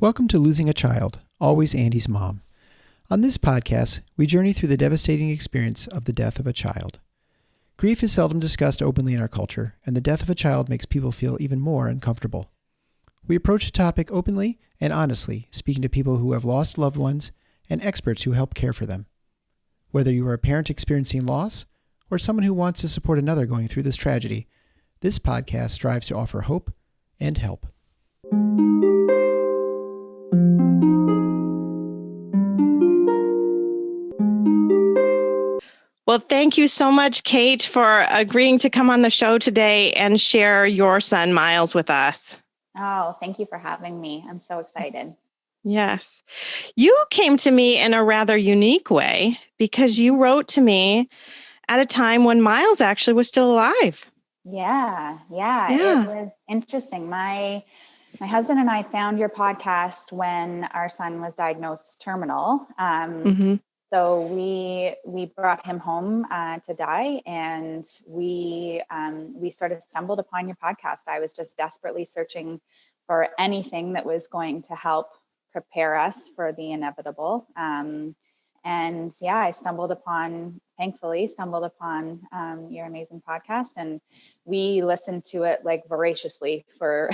Welcome to Losing a Child, Always Andy's Mom. On this podcast, we journey through the devastating experience of the death of a child. Grief is seldom discussed openly in our culture, and the death of a child makes people feel even more uncomfortable. We approach the topic openly and honestly, speaking to people who have lost loved ones and experts who help care for them. Whether you are a parent experiencing loss or someone who wants to support another going through this tragedy, this podcast strives to offer hope and help. Well, thank you so much, Kate, for agreeing to come on the show today and share your son, Miles, with us. Oh, thank you for having me. I'm so excited. Yes. You came to me in a rather unique way because you wrote to me at a time when Miles actually was still alive. Yeah. It was interesting. My husband and I found your podcast when our son was diagnosed terminal. So we brought him home to die, and we sort of stumbled upon your podcast. I was just desperately searching for anything that was going to help prepare us for the inevitable. And yeah, I thankfully stumbled upon your amazing podcast, and we listened to it like voraciously for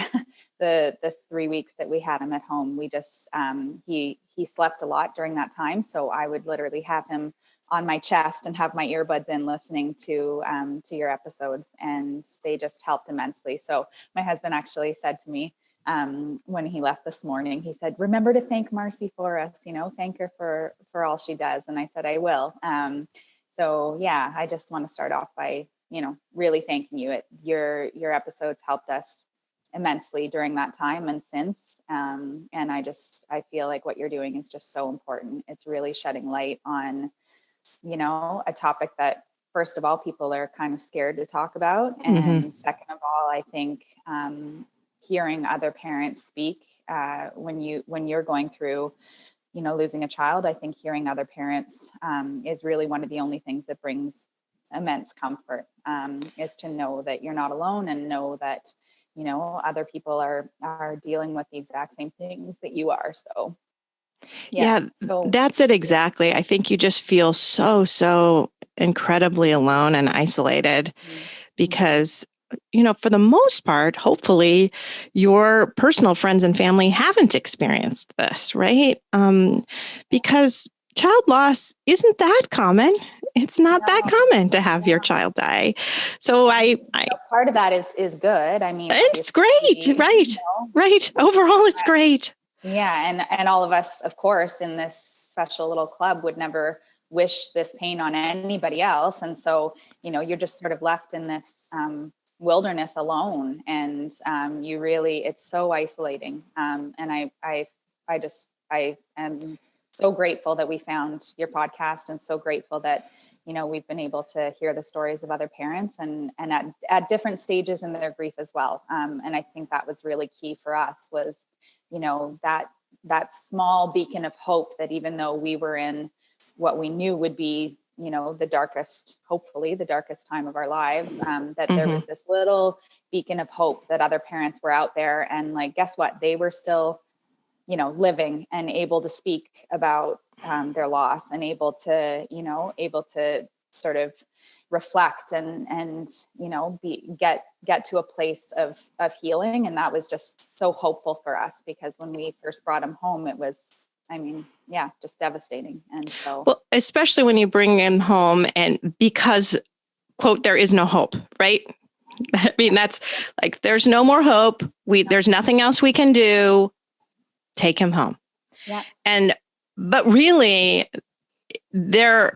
the 3 weeks that we had him at home. We just, he slept a lot during that time. So I would literally have him on my chest and have my earbuds in listening to your episodes, and they just helped immensely. So my husband actually said to me, when he left this morning, he said, "Remember to thank Marcy for us, thank her for all she does." And I said, "I will." So yeah, I just want to start off by, really thanking you. Your episodes helped us immensely during that time and since. And I feel like what you're doing is just so important. It's really shedding light on, a topic that, first of all, people are kind of scared to talk about. And second of all, I think, hearing other parents speak when you're going through, losing a child, I think hearing other parents is really one of the only things that brings immense comfort, is to know that you're not alone and know that, other people are dealing with the exact same things that you are. So that's it exactly. I think you just feel so incredibly alone and isolated because for the most part, hopefully your personal friends and family haven't experienced this, right? Because child loss isn't that common. It's not that common to have your child die. So part of that is good. I mean, it's great, right? Right. Overall, it's great. Yeah. And all of us, of course, in this special little club would never wish this pain on anybody else. And so, you're just sort of left in this, wilderness alone, and it's so isolating, and I am so grateful that we found your podcast, and so grateful that we've been able to hear the stories of other parents and at different stages in their grief as well, and I think that was really key for us was that small beacon of hope, that even though we were in what we knew would be hopefully the darkest time of our lives, that there was this little beacon of hope that other parents were out there, and guess what? They were still, living and able to speak about their loss, and able to sort of reflect and get to a place of healing. And that was just so hopeful for us, because when we first brought him home, it was, just devastating. And so, well, especially when you bring him home, and because, quote, there is no hope, right? I mean, that's like, there's no more hope. There's nothing else we can do. Take him home. Yeah. But really, there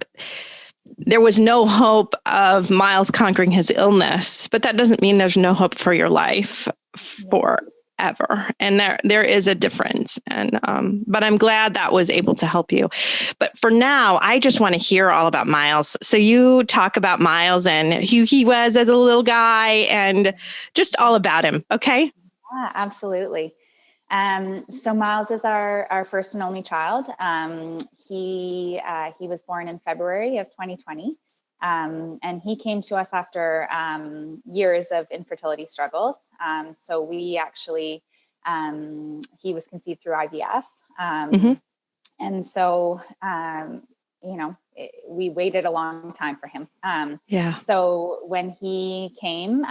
was no hope of Miles conquering his illness, but that doesn't mean there's no hope for your life forever. And there is a difference. And, but I'm glad that was able to help you. But for now, I just want to hear all about Miles. So you talk about Miles and who he was as a little guy and just all about him. Okay. Yeah, absolutely. So Miles is our first and only child. He was born in February of 2020. And he came to us after years of infertility struggles. So we actually he was conceived through IVF. And so, we waited a long time for him. So when he came,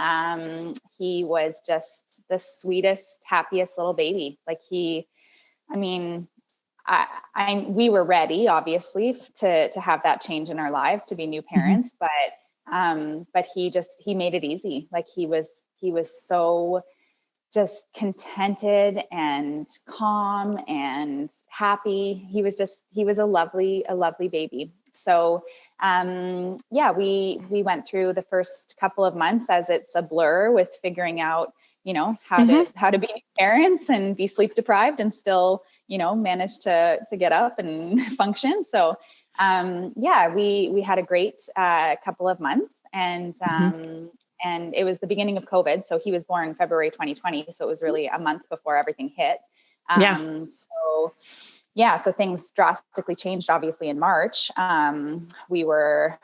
he was just the sweetest, happiest little baby. Like we were ready, obviously, to have that change in our lives, to be new parents, but he made it easy. Like he was so just contented and calm and happy. He was a lovely baby. So, we went through the first couple of months as it's a blur with figuring out, how to be parents and be sleep deprived and still, manage to get up and function. So, we had a great couple of months, and it was the beginning of COVID. So he was born February 2020. So it was really a month before everything hit. So things drastically changed, obviously, in March. We were,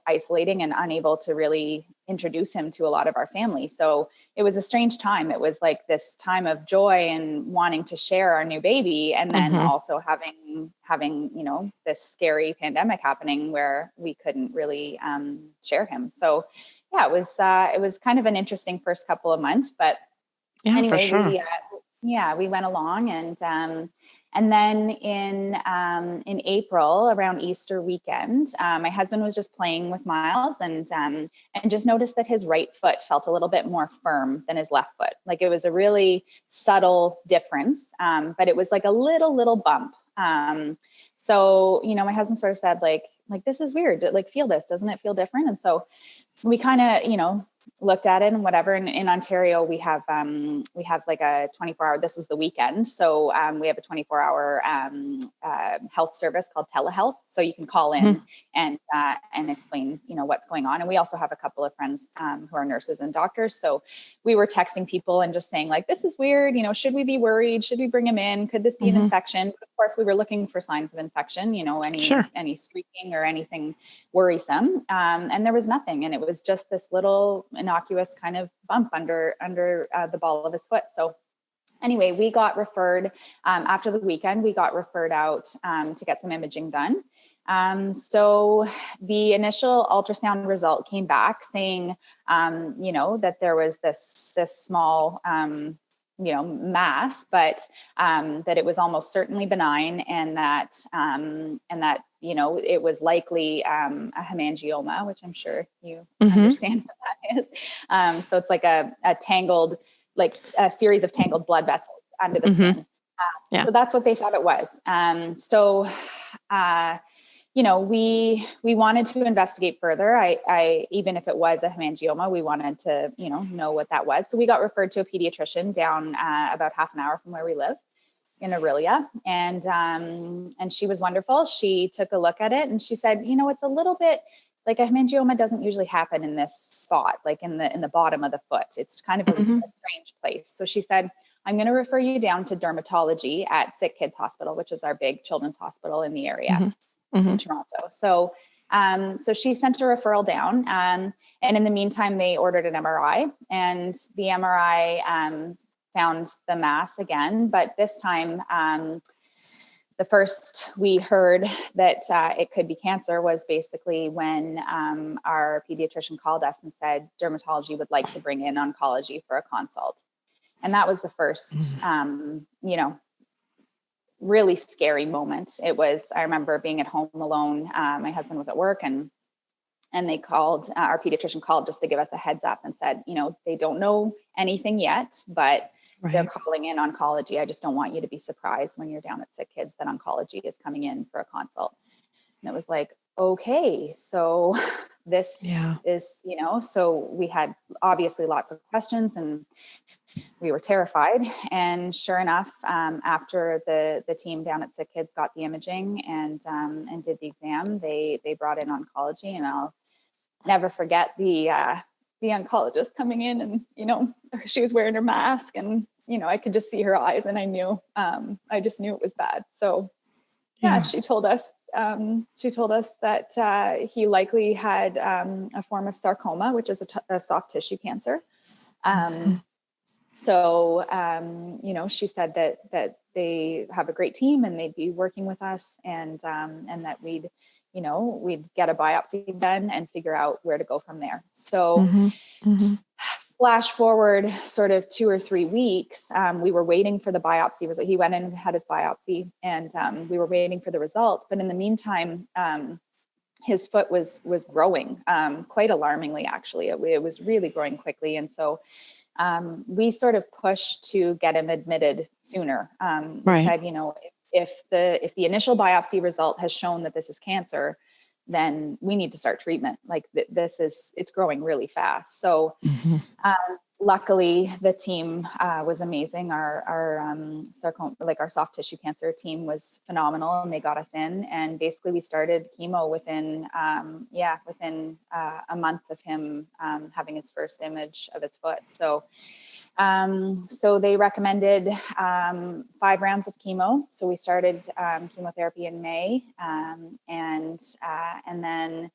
isolating and unable to really introduce him to a lot of our family. So it was a strange time. It was like this time of joy and wanting to share our new baby. And then also having, this scary pandemic happening where we couldn't really share him. So it was kind of an interesting first couple of months, but anyway, for sure. We went along, and then in April, around Easter weekend, my husband was just playing with Miles and just noticed that his right foot felt a little bit more firm than his left foot. Like it was a really subtle difference, but it was like a little bump. So, my husband sort of said like, this is weird. Like, feel this, doesn't it feel different? And so we kind of, looked at it and whatever. And in Ontario, we have like a 24-hour, this was the weekend. So we have a 24-hour health service called telehealth. So you can call in and explain, what's going on. And we also have a couple of friends who are nurses and doctors. So we were texting people and just saying like, this is weird. Should we be worried? Should we bring him in? Could this be an infection? Of course, we were looking for signs of infection, any streaking or anything worrisome. And there was nothing. And it was just this little innocuous kind of bump under the ball of his foot. So anyway, we got referred after the weekend, we got referred out to get some imaging done. So the initial ultrasound result came back saying, that there was this small, mass, but that it was almost certainly benign, and that it was likely a hemangioma, which I'm sure you understand what that is. So it's like a tangled, like a series of tangled blood vessels under the skin. So that's what they thought it was. We wanted to investigate further. I even if it was a hemangioma, we wanted to, know what that was. So we got referred to a pediatrician down about half an hour from where we live in Orillia. And she was wonderful. She took a look at it and she said, it's a little bit like a hemangioma doesn't usually happen in this spot, like in the bottom of the foot. It's kind of a strange place. So she said, I'm going to refer you down to dermatology at Sick Kids Hospital, which is our big children's hospital in the area. In Toronto. So she sent a referral down. And in the meantime, they ordered an MRI, and the MRI found the mass again. But this time, the first we heard that it could be cancer was basically when our pediatrician called us and said, dermatology would like to bring in oncology for a consult. And that was the first, really scary moment. It was, I remember being at home alone. My husband was at work and they called, our pediatrician called just to give us a heads up and said, they don't know anything yet, but they're calling in oncology. I just don't want you to be surprised when you're down at Sick Kids that oncology is coming in for a consult. And it was like, okay, so this is, so we had obviously lots of questions and we were terrified. And sure enough, after the team down at Sick Kids got the imaging and did the exam, they brought in oncology. And I'll never forget the oncologist coming in and, she was wearing her mask and, I could just see her eyes and I just knew it was bad. So she told us that he likely had a form of sarcoma, which is a soft tissue cancer. So, she said that they have a great team and they'd be working with us, and that we'd get a biopsy done and figure out where to go from there. So flash forward sort of 2 or 3 weeks, we were waiting for the biopsy result. He went in and had his biopsy, and we were waiting for the result. But in the meantime, his foot was growing quite alarmingly, actually. It was really growing quickly. And so we sort of pushed to get him admitted sooner. We said, if the initial biopsy result has shown that this is cancer, then we need to start treatment. Like it's growing really fast. So luckily the team was amazing. Our sarcoma, like our soft tissue cancer team, was phenomenal, and they got us in, and basically we started chemo within a month of him having his first image of his foot. So they recommended 5 rounds of chemo. So we started chemotherapy in May, and then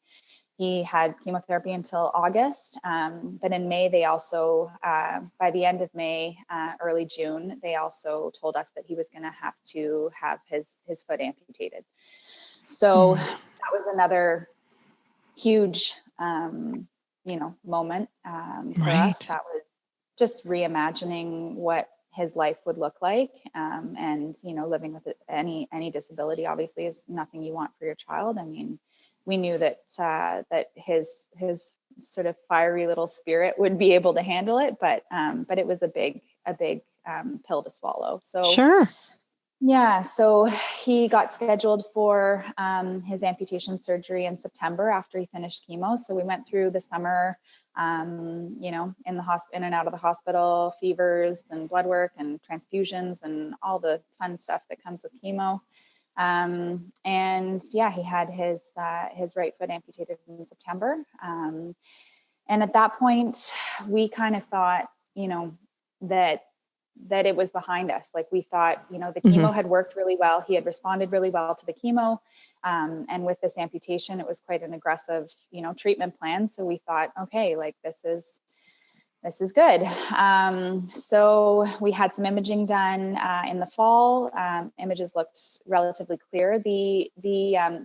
he had chemotherapy until August. But in May, they also, by the end of May, early June, they also told us that he was going to have his foot amputated. So that was another huge, moment for us. That was just reimagining what his life would look like. And, living with any disability obviously is nothing you want for your child. I mean, we knew that his sort of fiery little spirit would be able to handle it, but it was a big pill to swallow. So sure. Yeah. So he got scheduled for his amputation surgery in September after he finished chemo. So we went through the summer, in and out of the hospital, fevers and blood work and transfusions and all the fun stuff that comes with chemo. He had his right foot amputated in September. And at that point we kind of thought, that it was behind us. Like we thought, the chemo had worked really well. He had responded really well to the chemo. And with this amputation, it was quite an aggressive, treatment plan. So we thought, okay, like this is good. So we had some imaging done in the fall. Images looked relatively clear. They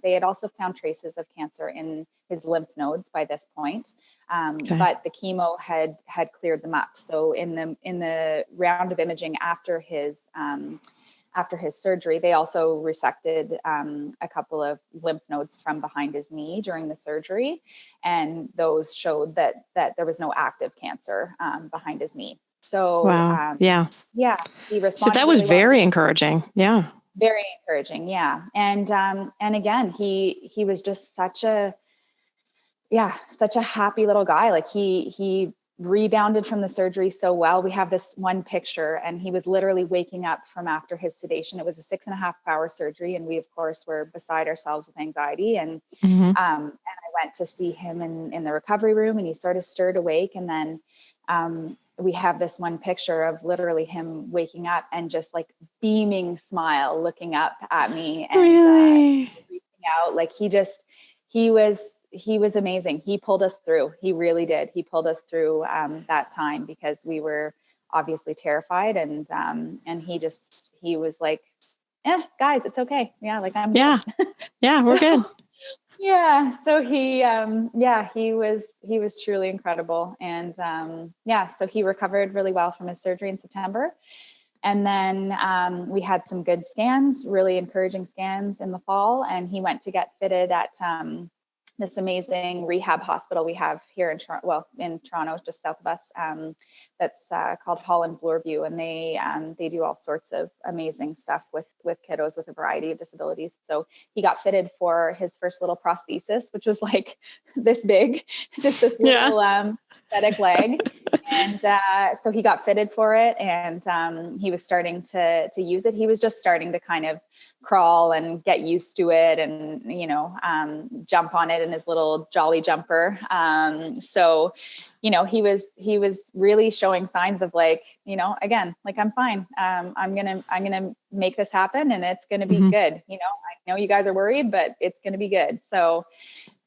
had also found traces of cancer in his lymph nodes by this point, but the chemo had cleared them up. So in the round of imaging after his surgery, they also resected a couple of lymph nodes from behind his knee during the surgery, and those showed that there was no active cancer behind his knee. So wow. He responded. So that was really very encouraging. Yeah, very encouraging. Yeah, and again, he was just such a happy little guy. Like he rebounded from the surgery so well. We have this one picture, and he was literally waking up from after his sedation. It was a 6.5-hour surgery, and we of course were beside ourselves with anxiety. And I went to see him in the recovery room, and he sort of stirred awake. And then we have this one picture of literally him waking up and just like beaming smile, looking up at me and really reaching out. Like he was amazing. He pulled us through. He really did. He pulled us through that time, because we were obviously terrified, and he was like, guys, it's okay. Yeah. Like I'm good. Yeah, we're good. Yeah. So he was truly incredible. And so he recovered really well from his surgery in September. And then we had some good scans, really encouraging scans in the fall, and he went to get fitted at this amazing rehab hospital we have here in Toronto, just south of us, that's called Holland Bloorview, and they do all sorts of amazing stuff with kiddos with a variety of disabilities. So he got fitted for his first little prosthesis, which was like this big, just this little prosthetic leg. And so he got fitted for it, and he was starting to use it. He was just starting to kind of crawl and get used to it, and jump on it in his little jolly jumper. So he was really showing signs of like, again, like I'm fine. I'm gonna make this happen, and it's gonna be good. I know you guys are worried, but it's gonna be good. So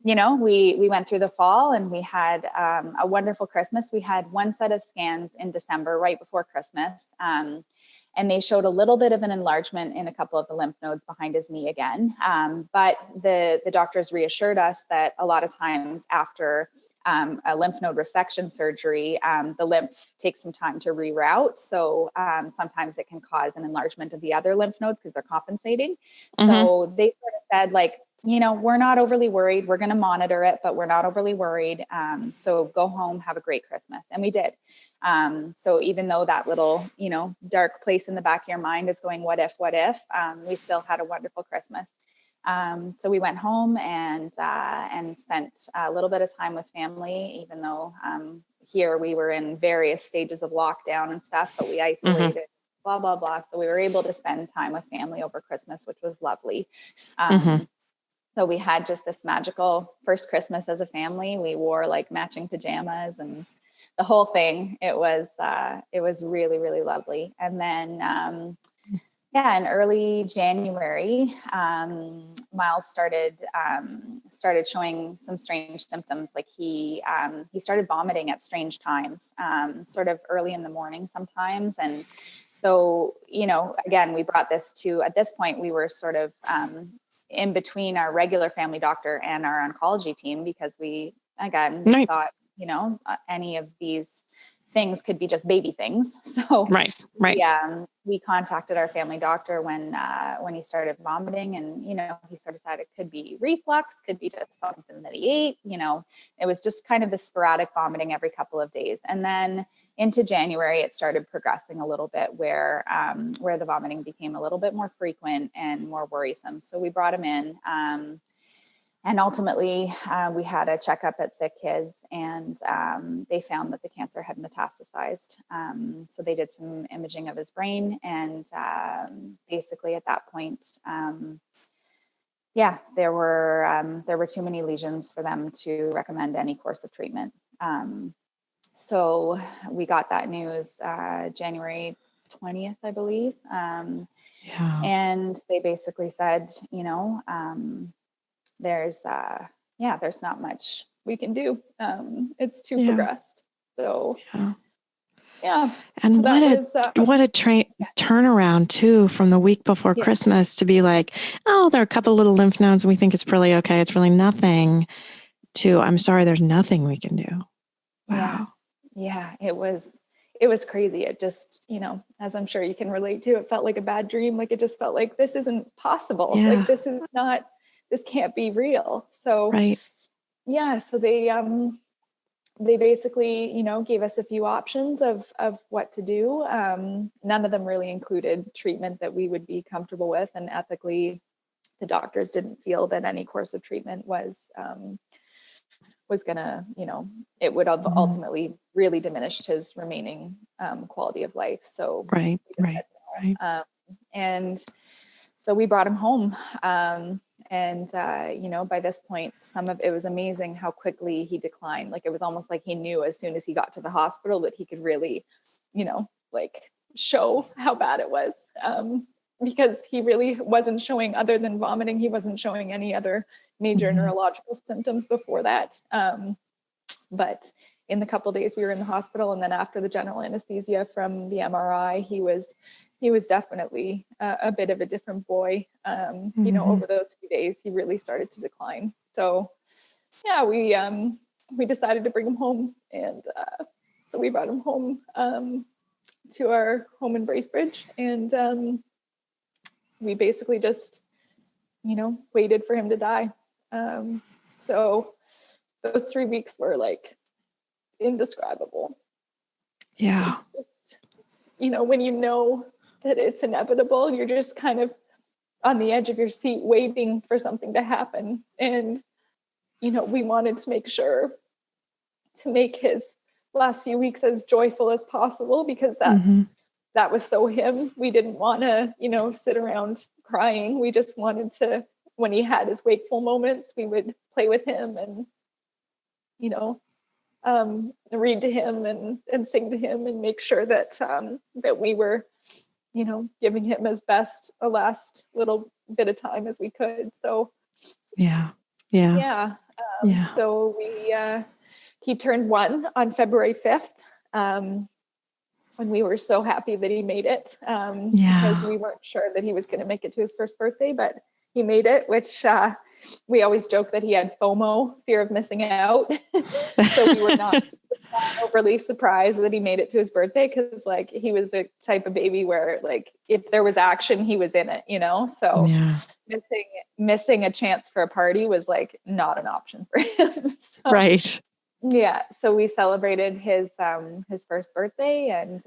we went through the fall and we had a wonderful Christmas. We had one set of scans in December, right before Christmas. And they showed a little bit of an enlargement in a couple of the lymph nodes behind his knee again. But the doctors reassured us that a lot of times after a lymph node resection surgery, the lymph takes some time to reroute. So sometimes it can cause an enlargement of the other lymph nodes because they're compensating. So they sort of said, like, we're not overly worried. We're going to monitor it, but we're not overly worried. So go home, have a great Christmas. And we did. So even though that little, dark place in the back of your mind is going, what if, we still had a wonderful Christmas. So we went home and spent a little bit of time with family, even though here we were in various stages of lockdown and stuff, but we isolated, blah, blah, blah. So we were able to spend time with family over Christmas, which was lovely. So we had just this magical first Christmas as a family. We wore like matching pajamas and the whole thing. It was really, really lovely. And then, in early January, Miles started showing some strange symptoms. Like he started vomiting at strange times, sort of early in the morning sometimes. And so, again, we brought this to, at this point, we were sort of in between our regular family doctor and our oncology team, because we, again, thought, any of these things could be just baby things. So we contacted our family doctor when he started vomiting, and he sort of said it could be reflux, could be just something that he ate. It was just kind of the sporadic vomiting every couple of days, and then into January it started progressing a little bit, where the vomiting became a little bit more frequent and more worrisome. So we brought him in. And ultimately, we had a checkup at Sick Kids, and they found that the cancer had metastasized. So they did some imaging of his brain, and basically at that point, there were too many lesions for them to recommend any course of treatment. So we got that news January 20th, I believe. And they basically said, there's not much we can do. It's too progressed. So, And so what a turnaround too, from the week before Christmas to be like, oh, there are a couple of little lymph nodes and we think it's really okay. It's really nothing, to, I'm sorry, there's nothing we can do. Wow. Yeah, it was crazy. It just, as I'm sure you can relate to, it felt like a bad dream. Like, it just felt like this isn't possible. Like, this can't be real. So, so they basically, gave us a few options of what to do. None of them really included treatment that we would be comfortable with, and ethically, the doctors didn't feel that any course of treatment was gonna, it would have ultimately really diminished his remaining quality of life. So and so we brought him home. By this point, it was amazing how quickly he declined. Like, it was almost like he knew as soon as he got to the hospital that he could really, show how bad it was. Because he really wasn't showing, other than vomiting, he wasn't showing any other major neurological symptoms before that. But in the couple of days we were in the hospital, and then after the general anesthesia from the MRI, he was definitely a bit of a different boy. Over those few days, he really started to decline. So, we decided to bring him home, and so we brought him home to our home in Bracebridge, and we basically just, waited for him to die. So those 3 weeks were like indescribable. Yeah. It's just, when you know that it's inevitable, you're just kind of on the edge of your seat waiting for something to happen. And, we wanted to make sure to make his last few weeks as joyful as possible, because that was so him. We didn't want to, sit around crying. We just wanted to, when he had his wakeful moments, we would play with him and, read to him and sing to him, and make sure that that we were, giving him his best, a last little bit of time as we could. So So he turned 1 on February 5th. And we were so happy that he made it, because we weren't sure that he was going to make it to his first birthday, but he made it, which we always joke that he had FOMO, fear of missing out. So we were not overly surprised that he made it to his birthday, because like he was the type of baby where like if there was action, he was in it, so missing a chance for a party was like not an option for him. Right. Yeah. So we celebrated his first birthday, and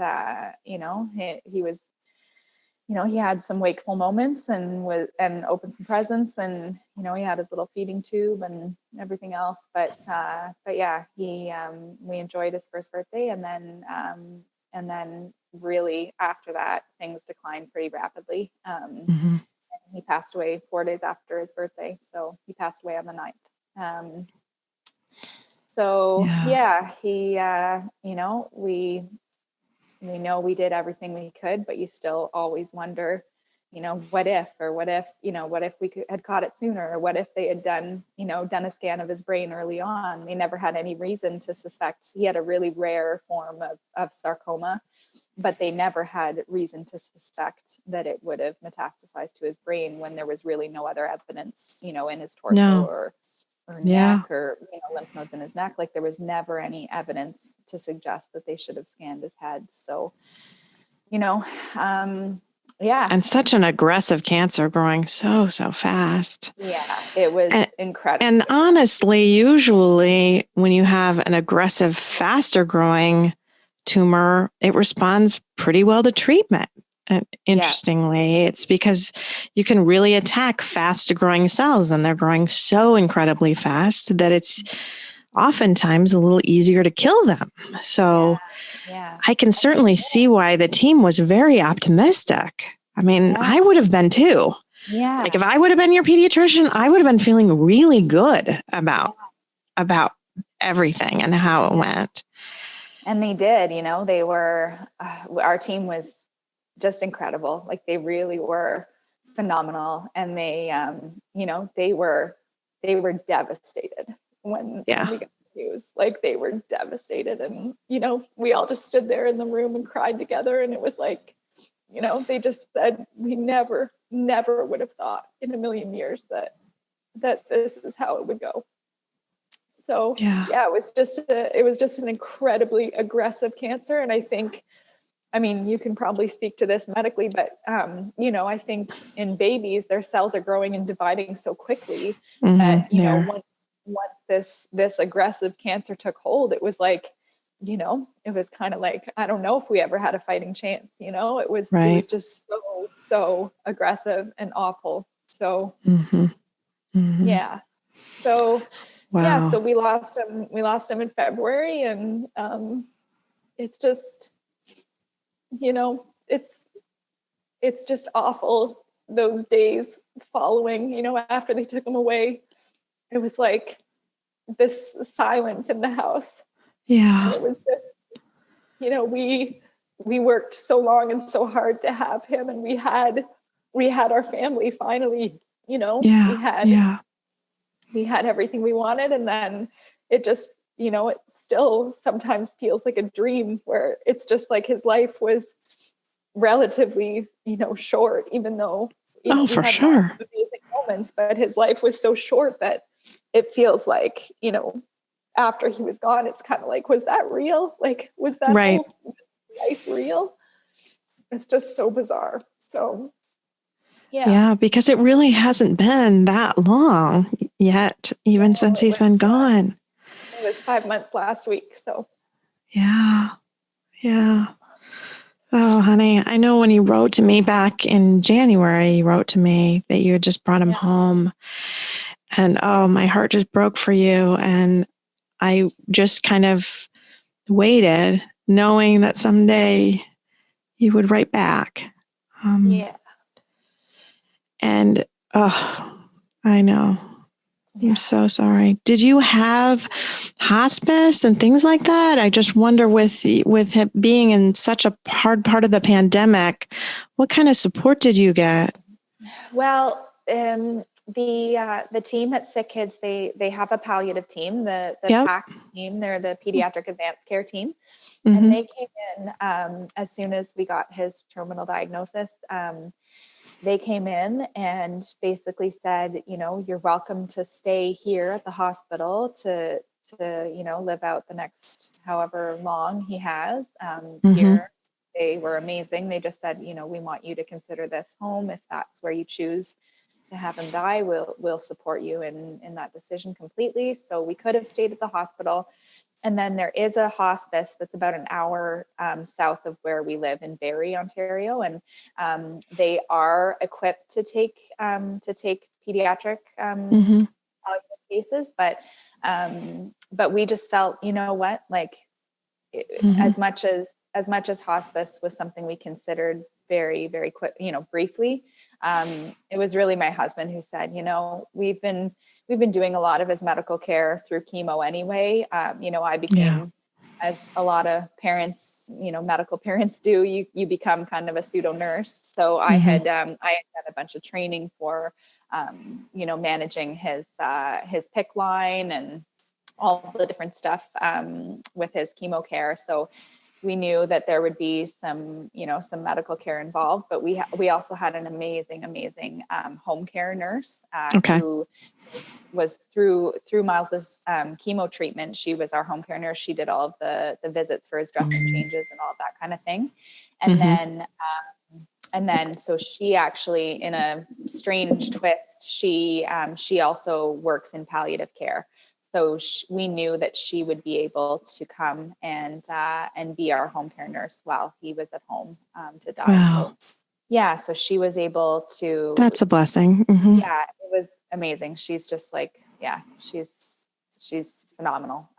he was, he had some wakeful moments and opened some presents, and he had his little feeding tube and everything else. But yeah, we enjoyed his first birthday, and then really after that things declined pretty rapidly. He passed away 4 days after his birthday, so he passed away on the 9th. He, we know we did everything we could, but you still always wonder, what if we had caught it sooner, or what if they had done a scan of his brain early on. They never had any reason to suspect. He had a really rare form of sarcoma, but they never had reason to suspect that it would have metastasized to his brain when there was really no other evidence, in his torso or neck or lymph nodes in his neck. Like there was never any evidence to suggest that they should have scanned his head. So, And such an aggressive cancer growing so fast. Yeah, it was incredible. And honestly, usually when you have an aggressive, faster growing tumor, it responds pretty well to treatment. And interestingly, it's because you can really attack fast growing cells, and they're growing so incredibly fast that it's oftentimes a little easier to kill them. So I can certainly see why the team was very optimistic. I mean, I would have been too. Yeah. Like if I would have been your pediatrician, I would have been feeling really good about everything and how it went. And they did, they were, our team was just incredible. Like they really were phenomenal. And they, they were devastated when we got the news. Like they were devastated. And, we all just stood there in the room and cried together. And it was like, they just said, we never would have thought in a million years that this is how it would go. So it was just an incredibly aggressive cancer. And I mean, you can probably speak to this medically, but, I think in babies, their cells are growing and dividing so quickly that, once this aggressive cancer took hold, it was like, it was kind of like, I don't know if we ever had a fighting chance, it was just so aggressive and awful. So, So, so we lost him in February, and, it's just, it's just awful. Those days following, after they took him away, it was like this silence in the house. Yeah. And it was just, we worked so long and so hard to have him, and we had our family finally, we had everything we wanted. And then it just, it still sometimes feels like a dream, where it's just like his life was relatively, short, even though for sure amazing moments, but his life was so short that it feels like, after he was gone, it's kind of like, was that real? Like, was that whole life real? It's just so bizarre. So because it really hasn't been that long yet, even since he's been gone. It was 5 months last week. So yeah. Oh, honey, I know when you wrote to me back in January, you wrote to me that you had just brought him home, and my heart just broke for you. And I just kind of waited, knowing that someday you would write back. And I know. I'm so sorry. Did you have hospice and things like that? I just wonder, with him being in such a hard part of the pandemic, what kind of support did you get? Well, The team at Sick Kids, they have a palliative team, the Yep. PAC team. They're the pediatric advanced care team. Mm-hmm. And they came in as soon as we got his terminal diagnosis. They came in and basically said, you know, you're welcome to stay here at the hospital to you know, live out the next however long he has here. They were amazing. They just said, you know, we want you to consider this home. If that's where you choose to have him die, we'll support you in that decision completely. So we could have stayed at the hospital. And then there is a hospice that's about an hour south of where we live in Barrie, Ontario, and they are equipped to take pediatric cases, but we just felt, you know what, like as much as hospice was something we considered very, very quick, you know, briefly, it was really my husband who said, you know, we've been doing a lot of his medical care through chemo anyway. You know, I became, as a lot of parents, you know, medical parents do, you become kind of a pseudo nurse. So I had done a bunch of training for, you know, managing his PICC line and all the different stuff with his chemo care. So we knew that there would be some, you know, some medical care involved, but we also had an amazing home care nurse who was through Miles's chemo treatment. She was our home care nurse. She did all of the visits for his dressing changes and all of that kind of thing. And then so she actually, in a strange twist, she also works in palliative care. So we knew that she would be able to come and be our home care nurse while he was at home to die. Wow. So, yeah, so she was able to. That's a blessing. Yeah, it was amazing. She's just like, yeah, she's phenomenal.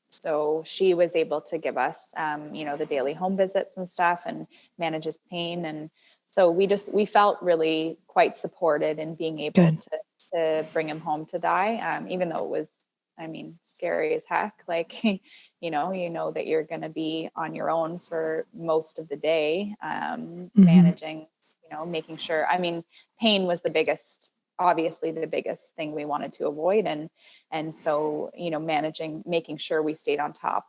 So she was able to give us, you know, the daily home visits and stuff, and manage his pain, and so we felt really quite supported in being able to bring him home to die, even though it was, I mean, scary as heck. Like, you know that you're going to be on your own for most of the day, managing, you know, making sure, I mean, pain was obviously the biggest thing we wanted to avoid. And so, you know, making sure we stayed on top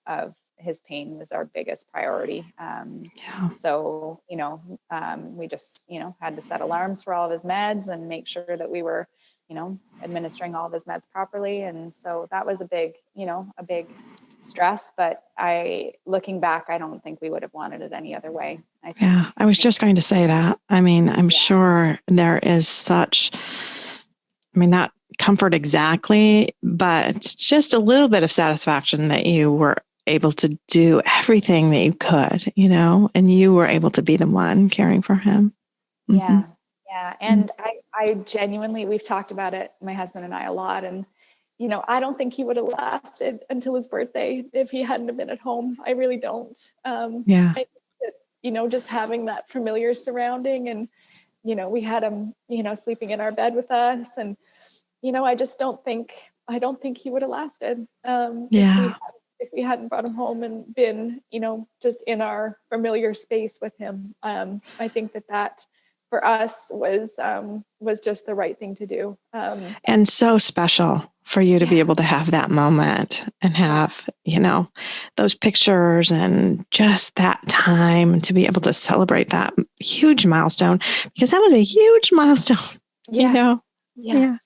of his pain was our biggest priority. So, you know, we just, you know, had to set alarms for all of his meds and make sure that we were, you know, administering all of his meds properly. And so that was a big stress, but looking back, I don't think we would have wanted it any other way. I was just going to say that. I mean, I'm sure there is such, I mean, not comfort exactly, but just a little bit of satisfaction that you were able to do everything that you could, you know, and you were able to be the one caring for him. Yeah. And I genuinely, we've talked about it, my husband and I, a lot. And, you know, I don't think he would have lasted until his birthday if he hadn't have been at home. I really don't. I think that, you know, just having that familiar surrounding, and, you know, we had him, you know, sleeping in our bed with us, and, you know, I don't think he would have lasted. If we hadn't brought him home and been, you know, just in our familiar space with him. I think that for us was just the right thing to do. And so special for you to be able to have that moment and have, you know, those pictures and just that time to be able to celebrate that huge milestone, because that was a huge milestone, you know? Yeah.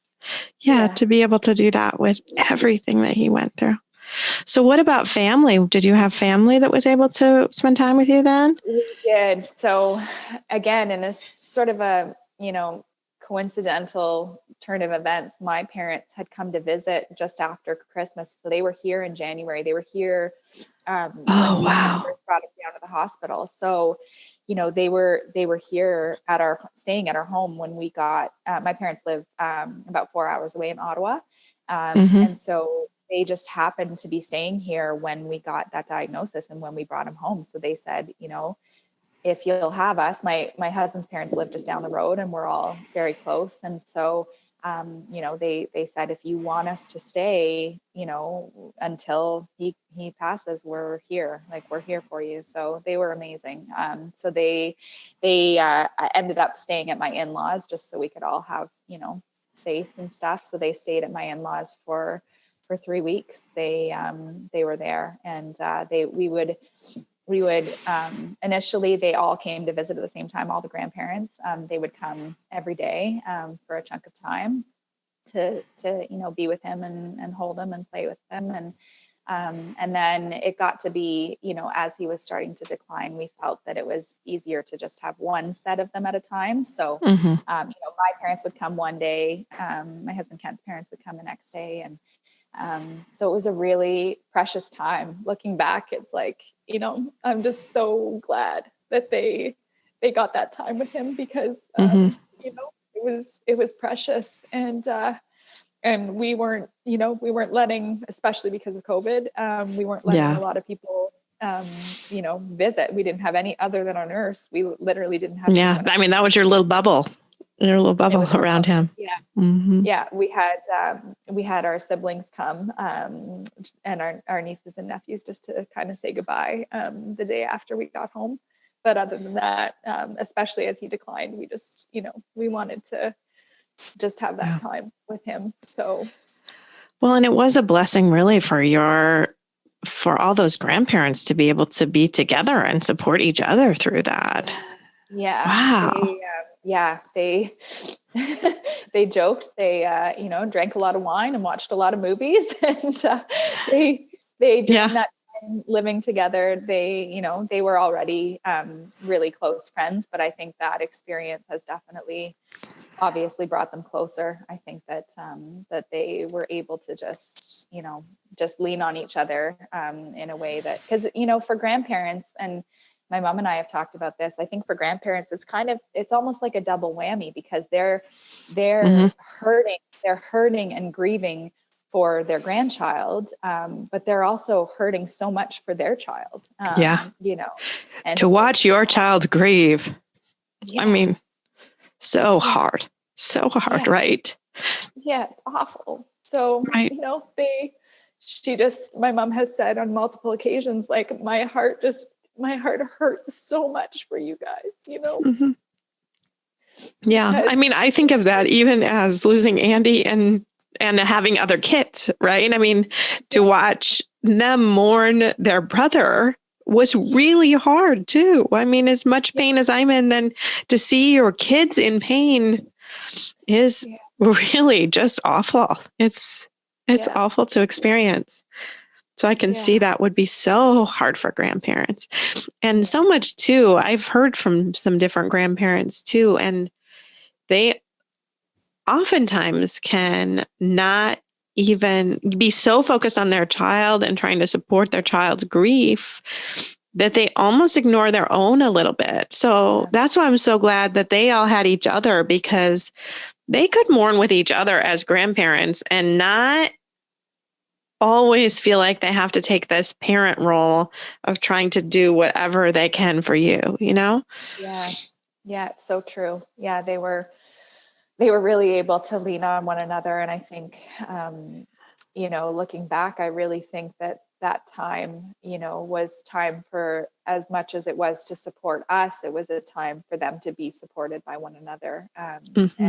To be able to do that with everything that he went through. So what about family? Did you have family that was able to spend time with you then? We did. So again, in this sort of a, you know, coincidental turn of events, my parents had come to visit just after Christmas. So they were here in January. They were here when we first brought him down to the hospital. So, you know, they were here staying at our home when we got, my parents live about 4 hours away in Ottawa. And so they just happened to be staying here when we got that diagnosis and when we brought him home. So they said, you know, if you'll have us, my husband's parents live just down the road and we're all very close. And so they said, if you want us to stay, until he passes, we're here, like we're here for you. So they were amazing. So they ended up staying at my in-laws just so we could all have, space and stuff. So they stayed at my in-laws for 3 weeks. They were there, and we would initially, they all came to visit at the same time, all the grandparents. They would come every day for a chunk of time to be with him and hold him and play with him. And then it got to be, as he was starting to decline, we felt that it was easier to just have one set of them at a time. So, my parents would come one day, my husband Kent's parents would come the next day. And so it was a really precious time. Looking back, it's like, I'm just so glad that they got that time with him, because, it was precious. And we weren't letting, especially because of COVID, we weren't letting a lot of people, visit. We didn't have any other than our nurse. We literally didn't have. Yeah. I mean, that was your little bubble. Your little bubble around him. Yeah. Mm-hmm. Yeah. We had our siblings come, and our nieces and nephews, just to kind of say goodbye, the day after we got home. But other than that, especially as he declined, we just, we wanted to just have that time with him. So. Well, and it was a blessing really for all those grandparents to be able to be together and support each other through that. Yeah. Wow. They they joked, they drank a lot of wine and watched a lot of movies, and they during that time living together, they were already really close friends, but I think that experience has definitely obviously brought them closer. I think that they were able to just lean on each other in a way that, because for grandparents, and my mom and I have talked about this, I think for grandparents, it's almost like a double whammy, because they're hurting and grieving for their grandchild, but they're also hurting so much for their child. And to watch your child grieve. Yeah. I mean, so hard, right? Yeah, it's awful. So, right. My mom has said on multiple occasions, like, my heart hurts so much for you guys, Mm-hmm. Yeah. Because, I mean, I think of that even as losing Andy and having other kids, right? I mean, to watch them mourn their brother was really hard too. I mean, as much pain as I'm in, then to see your kids in pain is really just awful. It's awful to experience. So I can see that would be so hard for grandparents. And so much too, I've heard from some different grandparents too, and they oftentimes can not even be so focused on their child and trying to support their child's grief that they almost ignore their own a little bit. So that's why I'm so glad that they all had each other, because they could mourn with each other as grandparents and not always feel like they have to take this parent role of trying to do whatever they can for you, Yeah. Yeah. It's so true. Yeah. They were really able to lean on one another. And I think, looking back, I really think that time, was time for, as much as it was to support us, it was a time for them to be supported by one another. And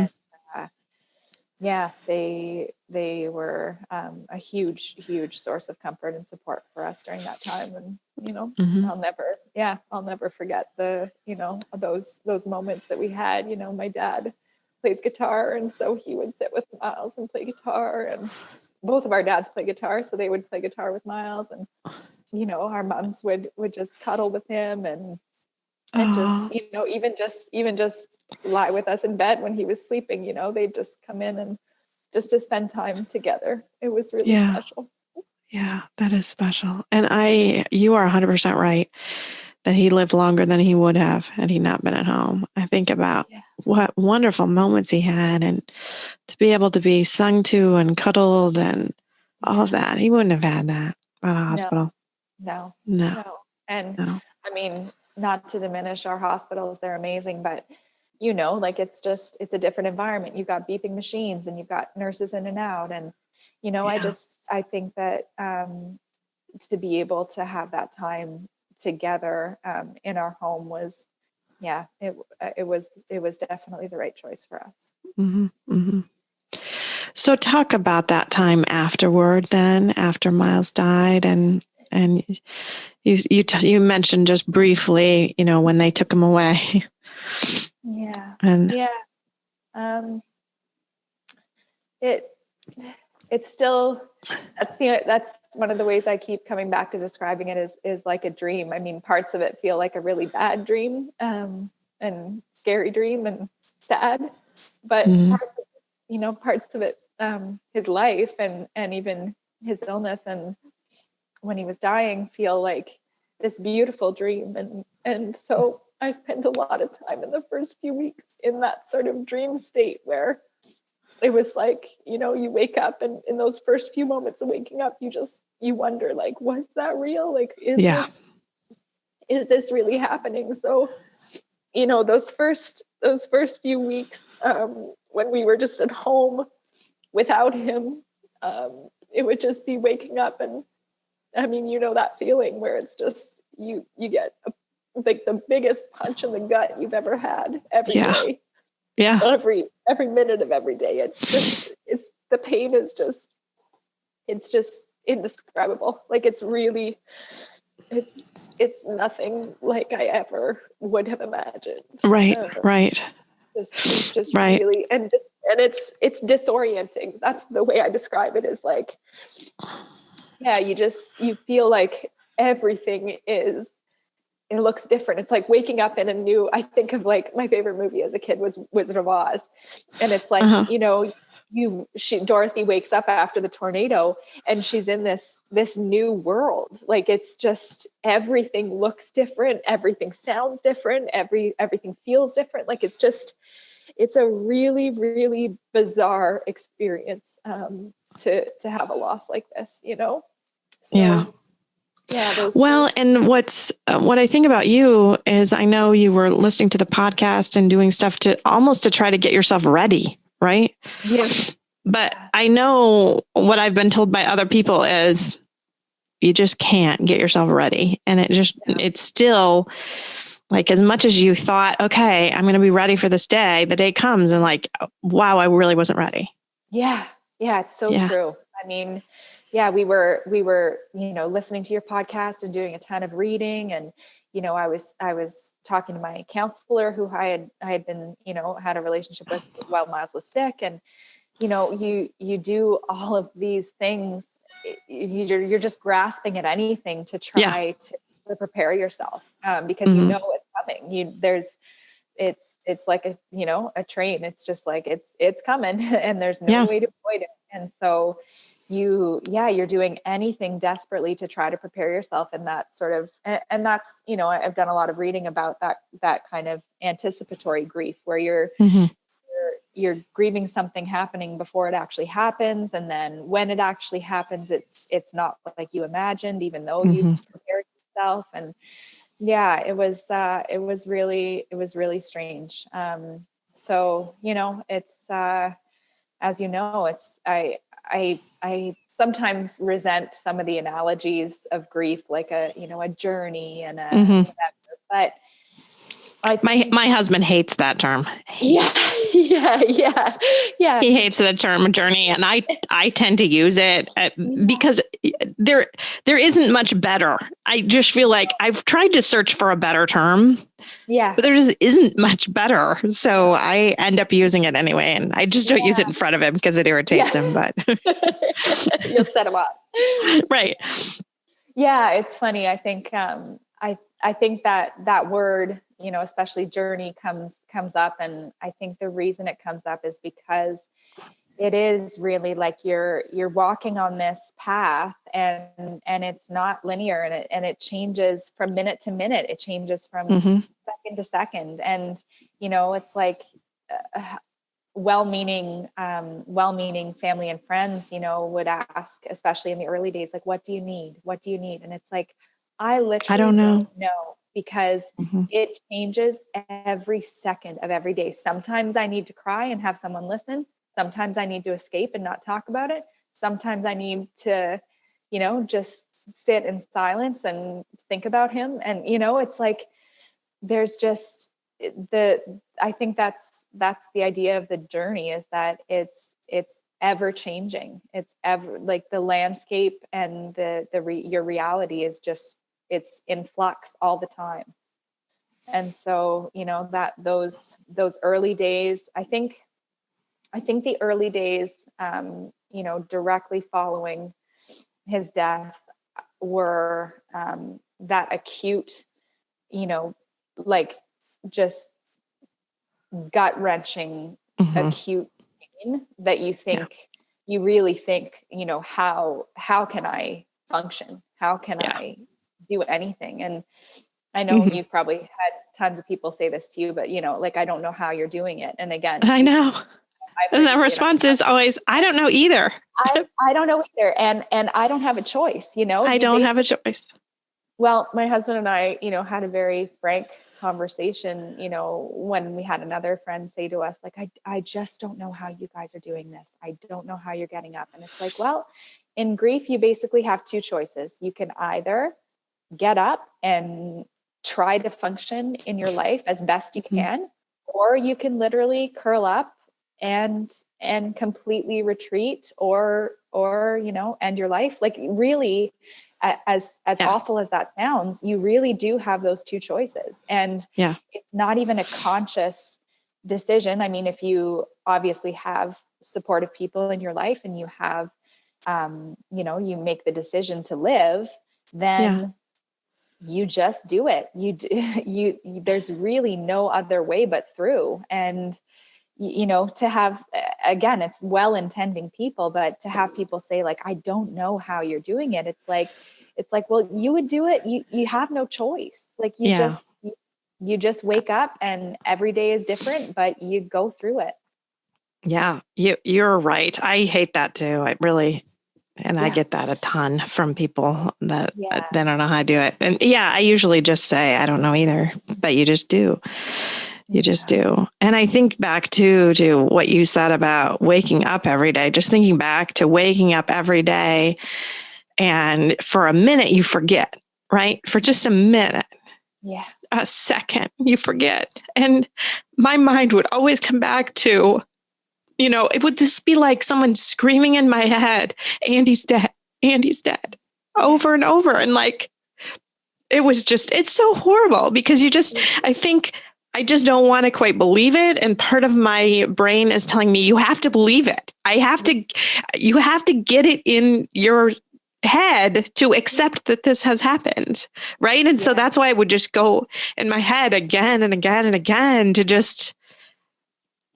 they were a huge source of comfort and support for us during that time. And, I'll never forget those moments that we had. My dad plays guitar, and so he would sit with Miles and play guitar, and both of our dads play guitar, so they would play guitar with Miles, and our moms would just cuddle with him and just even just lie with us in bed when he was sleeping. They'd just come in and just to spend time together. It was really special. Yeah, that is special. And you are 100% right that he lived longer than he would have had he not been at home. I think about what wonderful moments he had, and to be able to be sung to and cuddled and all of that. He wouldn't have had that at a hospital. No. And I mean, not to diminish our hospitals, they're amazing, but like it's a different environment. You've got beeping machines and you've got nurses in and out. And, I think that to be able to have that time together in our home was, it was definitely the right choice for us. Mm-hmm, mm-hmm. So talk about that time afterward, then after Miles died, and you mentioned just briefly, when they took him away. Yeah. And it's still, that's one of the ways I keep coming back to describing it is like a dream. I mean, parts of it feel like a really bad dream, and scary dream and sad, but parts of it, his life and even his illness and when he was dying feel like this beautiful dream. And so I spent a lot of time in the first few weeks in that sort of dream state where it was like, you wake up and in those first few moments of waking up, you wonder, like, was that real? Like, is this really happening? So, those first few weeks, when we were just at home without him, it would just be waking up. And I mean, that feeling where it's just, you get like the biggest punch in the gut you've ever had every day. Yeah. Every minute of every day. It's the pain is just, it's just indescribable. Like it's really, it's nothing like I ever would have imagined. Right. Right. It's just right. Really, and it's disorienting. That's the way I describe it, is like, you feel like everything it looks different. It's like waking up in a new, I think of like my favorite movie as a kid was Wizard of Oz. And it's like, Dorothy wakes up after the tornado and she's in this new world. Like it's just, everything looks different. Everything sounds different. Everything feels different. Like it's a really, really bizarre experience to have a loss like this, So, yeah. And what I think about you is I know you were listening to the podcast and doing stuff to try to get yourself ready, right? Yeah. But I know what I've been told by other people is you just can't get yourself ready. And it's still like, as much as you thought, okay, I'm going to be ready for this day, the day comes and like, wow, I really wasn't ready. Yeah. Yeah. It's so true. I mean, we were, listening to your podcast and doing a ton of reading. And, I was talking to my counselor who I had been, had a relationship with while Miles was sick. And, you do all of these things. You're just grasping at anything to try to prepare yourself, because it's coming. It's like a train. It's just like, it's coming and there's no way to avoid it. And so you're doing anything desperately to try to prepare yourself in that sort of, and that's, I've done a lot of reading about that kind of anticipatory grief where you're grieving something happening before it actually happens. And then when it actually happens, it's not like you imagined, even though you've prepared yourself. And it was really strange. So, it's, as it's, I sometimes resent some of the analogies of grief, like a journey and whatever, but my husband hates that term. Yeah. He hates the term journey, and I tend to use it because there isn't much better. I just feel like I've tried to search for a better term. Yeah. But there just isn't much better. So I end up using it anyway. And I just don't use it in front of him because it irritates him, but you'll set him up. Right. Yeah. It's funny. I think, I think that word, especially journey comes up. And I think the reason it comes up is because it is really like you're walking on this path and it's not linear and it changes from minute to minute. It changes from second to second. And, it's like well-meaning family and friends, would ask, especially in the early days, like, what do you need? What do you need? And it's like, I literally don't know. because it changes every second of every day. Sometimes I need to cry and have someone listen. Sometimes I need to escape and not talk about it. Sometimes I need to, just sit in silence and think about him. And, it's like, there's just I think that's the idea of the journey, is that it's ever changing. It's ever, like, the landscape and your reality is just, it's in flux all the time. And so, that those early days, I think the early days, directly following his death were that acute, like, just gut wrenching, acute pain that you think, you really think, how can I function? How can I do anything? And I know you've probably had tons of people say this to you, but like, I don't know how you're doing it. And again, I know. And that response is always, I don't know either. I don't know either. And I don't have a choice, I don't have a choice. Well, my husband and I, had a very frank conversation, when we had another friend say to us, like, I just don't know how you guys are doing this. I don't know how you're getting up. And it's like, well, in grief, you basically have two choices. You can either get up and try to function in your life as best you can, or you can literally curl up and completely retreat or end your life. Like, really, as awful as that sounds, you really do have those two choices. And it's not even a conscious decision. I mean, if you obviously have supportive people in your life and you have, you make the decision to live, then you just do it. You there's really no other way but through. And to have, again, it's well-intending people, but to have people say, like, I don't know how you're doing it. It's like, well, you would do it. You have no choice. Like, you just wake up and every day is different, but you go through it. Yeah, you're right. I hate that too. I get that a ton from people that they don't know how to do it. And I usually just say, I don't know either, but you just do. You just do. And I think back to what you said about waking up every day, just thinking back to waking up every day. And for a minute, you forget, right? For just a minute, a second, you forget. And my mind would always come back to, it would just be like someone screaming in my head, Andy's dead, Andy's dead, over and over. And like, it's so horrible because I think I just don't want to quite believe it. And part of my brain is telling me, you have to believe it. You have to get it in your head to accept that this has happened. Right. And so that's why I would just go in my head again and again and again to just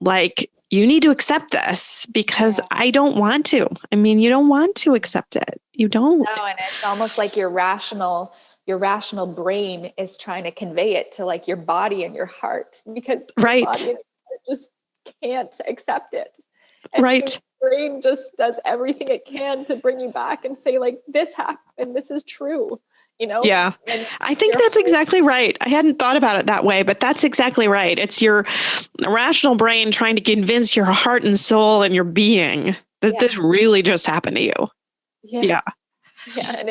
like, you need to accept this because I don't want to. I mean, you don't want to accept it. You don't. No, and it's almost like your rational brain is trying to convey it to like your body and your heart, because your body and your heart just can't accept it. And your brain just does everything it can to bring you back and say, like, this happened, this is true. Yeah, I think that's exactly right. I hadn't thought about it that way, but that's exactly right. It's your rational brain trying to convince your heart and soul and your being that this really just happened to you. Yeah.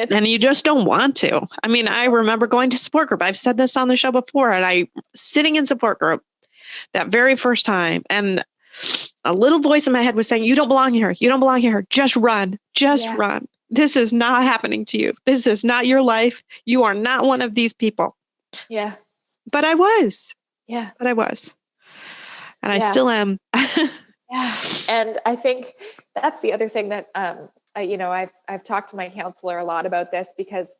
And you just don't want to. I mean, I remember going to support group. I've said this on the show before, and I sitting in support group that very first time, and a little voice in my head was saying, you don't belong here. You don't belong here. Just run. Just run. This is not happening to you. This is not your life. You are not one of these people. Yeah. But I was. Yeah. But I was. And I still am. Yeah. And I think that's the other thing that, I've talked to my counselor a lot about this, because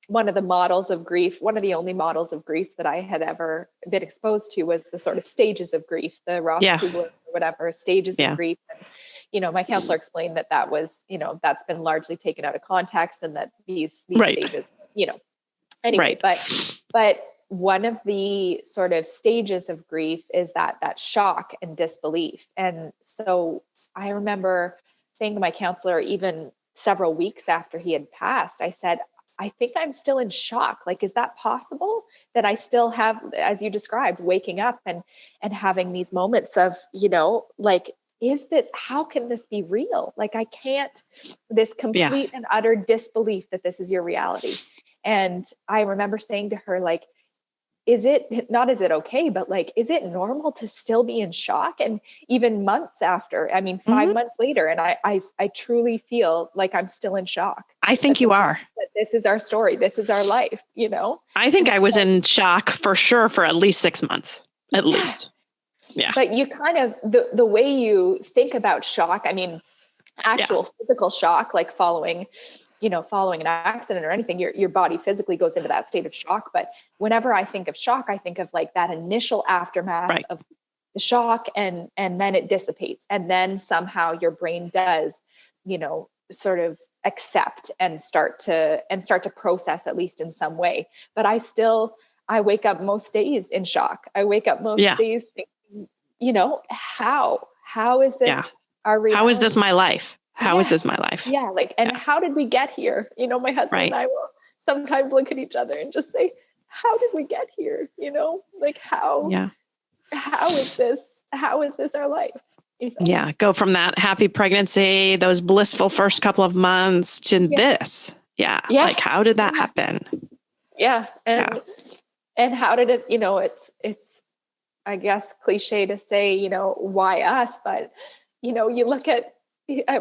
one of the models of grief, one of the only models of grief that I had ever been exposed to was the sort of stages of grief, the Ross Kubler or whatever, stages of grief. And, my counselor explained that was, that's been largely taken out of context, and that these stages, anyway, but one of the sort of stages of grief is that shock and disbelief. And so I remember saying to my counselor, even several weeks after he had passed, I said, I think I'm still in shock. Like, is that possible that I still have, as you described, waking up and having these moments of, like, how can this be real? Like, I can't, this complete and utter disbelief that this is your reality. And I remember saying to her, like, is it okay, but like, is it normal to still be in shock? And even months after, 5 months later, and I truly feel like I'm still in shock. I think you are. That this is our story. This is our life, I think I was in shock for sure for at least 6 months, at least. Yeah. But you kind of, the way you think about shock, actual physical shock, like following an accident or anything, your body physically goes into that state of shock. But whenever I think of shock, I think of like that initial aftermath of the shock, and then it dissipates. And then somehow your brain does, sort of accept and start to process, at least in some way. But I wake up most days in shock. I wake up most days thinking, how is this our reality? How is this my life? How is this my life? Yeah. Like, and how did we get here? My husband and I will sometimes look at each other and just say, how did we get here? Like how is this our life? Yeah. Go from that happy pregnancy, those blissful first couple of months to this. Yeah. Like, how did that happen? Yeah. And how did it, it's, I guess, cliche to say, why us, but, you look at,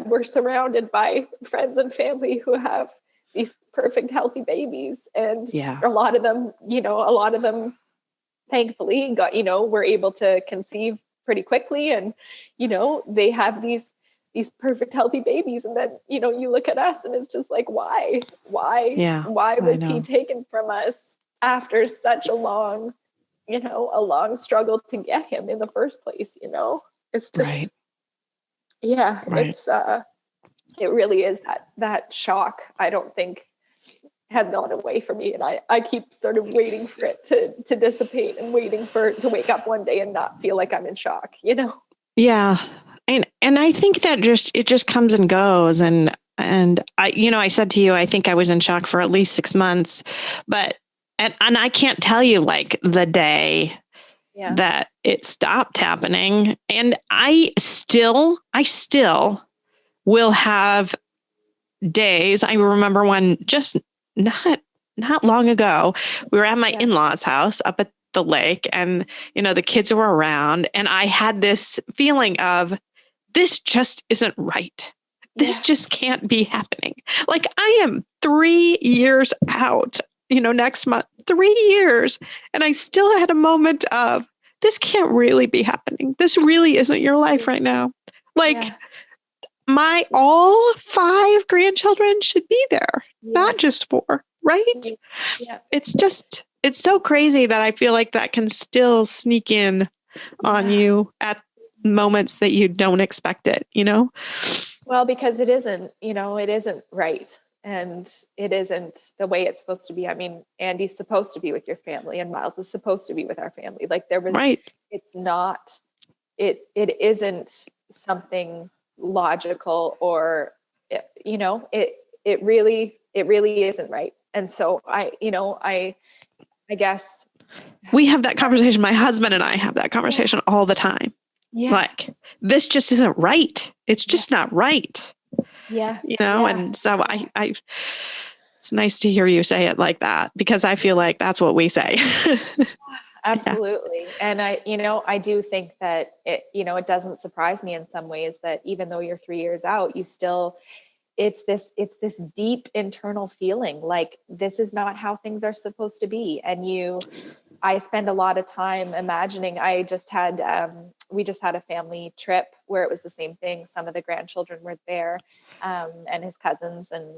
we're surrounded by friends and family who have these perfect, healthy babies. And a lot of them, thankfully were able to conceive pretty quickly. And, they have these perfect, healthy babies. And then, you look at us and it's just like, why was he taken from us after such a long struggle to get him in the first place? It's just, it's, it really is that shock. I don't think has gone away from me. And I keep sort of waiting for it to dissipate and waiting for it to wake up one day and not feel like I'm in shock, Yeah. And I think that it just comes and goes. And I said to you, I think I was in shock for at least 6 months, but, and I can't tell you like the day that it stopped happening. And I still will have days. I remember one just not long ago, we were at my in-laws' house up at the lake, and, the kids were around, and I had this feeling of, this just isn't right. This just can't be happening. Like, I am 3 years out, next month, 3 years. And I still had a moment of, this can't really be happening. This really isn't your life right now. Like, all 5 grandchildren should be there, not just 4, right? Yeah. It's so crazy that I feel like that can still sneak in on you at moments that you don't expect it, Well, because it isn't right. And it isn't the way it's supposed to be. Andy's supposed to be with your family and Miles is supposed to be with our family. Like it's not, it isn't something logical or, it really isn't right. And so I guess we have that conversation. My husband and I have that conversation all the time. Yeah. Like, this just isn't right. It's just not right. Yeah. And so I it's nice to hear you say it like that, because I feel like that's what we say. Absolutely. And I do think that it doesn't surprise me in some ways that even though you're 3 years out, you still, it's this deep internal feeling like this is not how things are supposed to be. And I spend a lot of time imagining. We just had a family trip where it was the same thing. Some of the grandchildren were there, and his cousins, and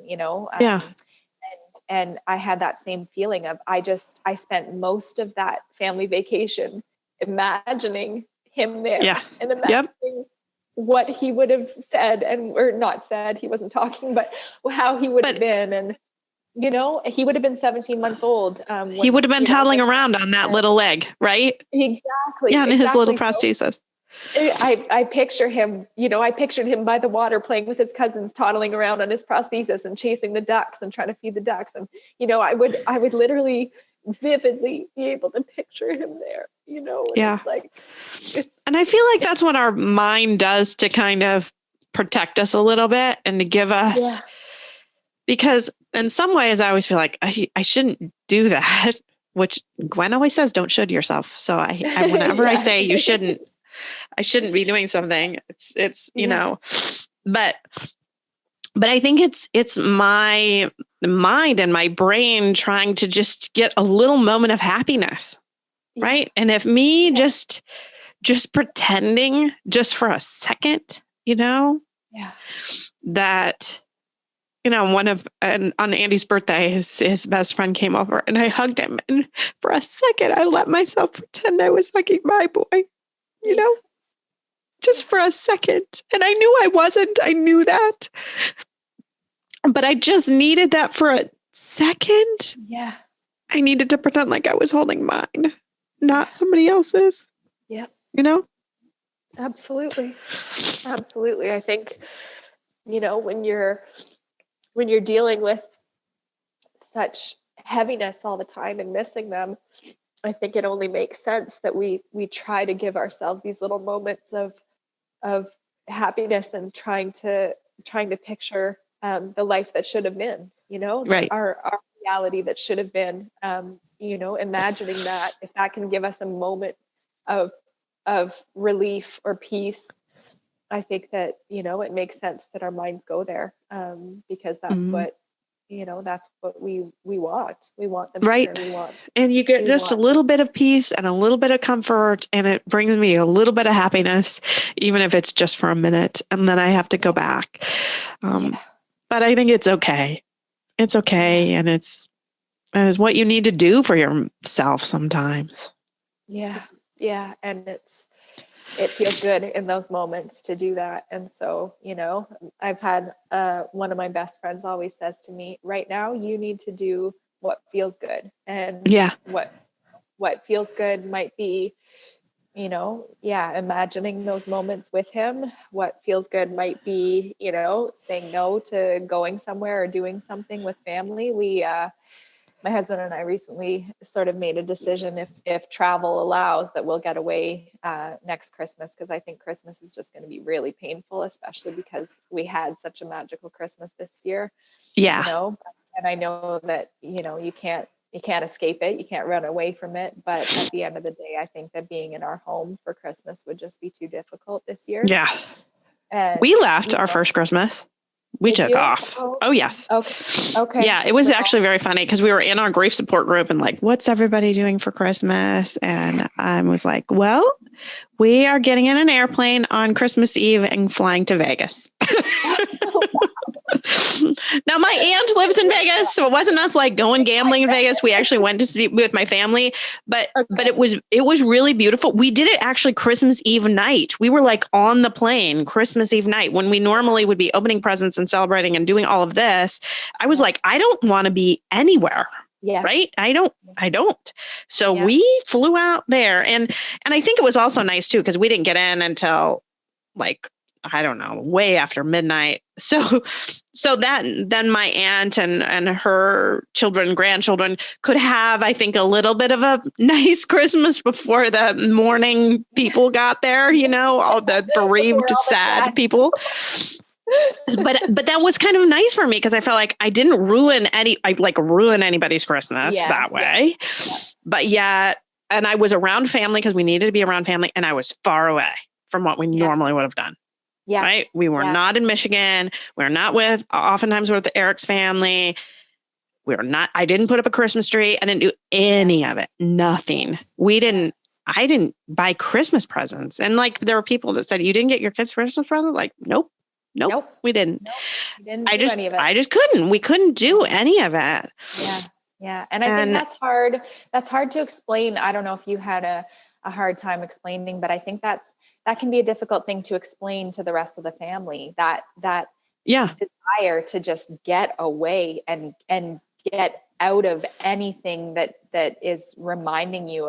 and I had that same feeling of I spent most of that family vacation imagining him there, and imagining what he would have said or not said. He wasn't talking, but how he would have been, and he would have been 17 months old. He would have been toddling around on that little leg, right? Exactly. Yeah, and his little prosthesis. I picture him, I pictured him by the water playing with his cousins, toddling around on his prosthesis and chasing the ducks and trying to feed the ducks. And, I would literally vividly be able to picture him there, and it's like, and I feel like that's what our mind does to kind of protect us a little bit and to give us, because in some ways I always feel like I shouldn't do that, which Gwen always says, don't should yourself. So I whenever I say I shouldn't be doing something, it's, but I think it's my mind and my brain trying to just get a little moment of happiness. Right. And if me just pretending just for a second, that, on Andy's birthday, his best friend came over and I hugged him. And for a second, I let myself pretend I was hugging my boy, just for a second. And I knew I wasn't. I knew that. But I just needed that for a second. Yeah. I needed to pretend like I was holding mine, not somebody else's. Yeah. Absolutely. Absolutely. I think, when you're dealing with such heaviness all the time and missing them, I think it only makes sense that we try to give ourselves these little moments of happiness and trying to picture the life that should have been, right. our reality that should have been, imagining that if that can give us a moment of relief or peace, I think that, it makes sense that our minds go there, because that's what, that's what we want. We want them right. we want. And you get just a little bit of peace and a little bit of comfort, and it brings me a little bit of happiness, even if it's just for a minute, and then I have to go back. But I think it's okay. It's okay. And it's what you need to do for yourself sometimes. Yeah. Yeah. And it feels good in those moments to do that. And so, I've had one of my best friends always says to me, right now, you need to do what feels good. And what feels good might be, imagining those moments with him. What feels good might be, saying no to going somewhere or doing something with family. My husband and I recently sort of made a decision, if travel allows, that we'll get away next Christmas, because I think Christmas is just going to be really painful, especially because we had such a magical Christmas this year. Yeah. And I know that, you can't escape it. You can't run away from it. But at the end of the day, I think that being in our home for Christmas would just be too difficult this year. Yeah. And we left our first Christmas. We took off. Oh, yes. Okay. Yeah, it was actually very funny because we were in our grief support group and like, what's everybody doing for Christmas? And I was like, well, we are getting in an airplane on Christmas Eve and flying to Vegas. Now, my aunt lives in Vegas, so it wasn't us like going gambling in Vegas. We actually went to be with my family, but it was really beautiful. We did it actually Christmas Eve night. We were like on the plane Christmas Eve night when we normally would be opening presents and celebrating and doing all of this. I was like, I don't want to be anywhere. Yeah. Right. I don't. So we flew out there, and I think it was also nice too, because we didn't get in until like, I don't know, way after midnight. So that then my aunt and her children and grandchildren could have, I think, a little bit of a nice Christmas before the morning people got there, all the bereaved, sad people. But that was kind of nice for me because I felt like I didn't ruin anybody's Christmas that way. Yeah. But yet, and I was around family because we needed to be around family, and I was far away from what we normally would have done. Yeah. Right. We were not in Michigan. Oftentimes we're with Eric's family. I didn't put up a Christmas tree. I didn't do any of it. Nothing. I didn't buy Christmas presents. And like, there were people that said, you didn't get your kids Christmas present? Like, nope, we didn't. Nope, we didn't do any of it. I just couldn't. We couldn't do any of it. Yeah. Yeah. And I think that's hard. That's hard to explain. I don't know if you had a hard time explaining, but I think that can be a difficult thing to explain to the rest of the family, that desire to just get away and get out of anything that is reminding you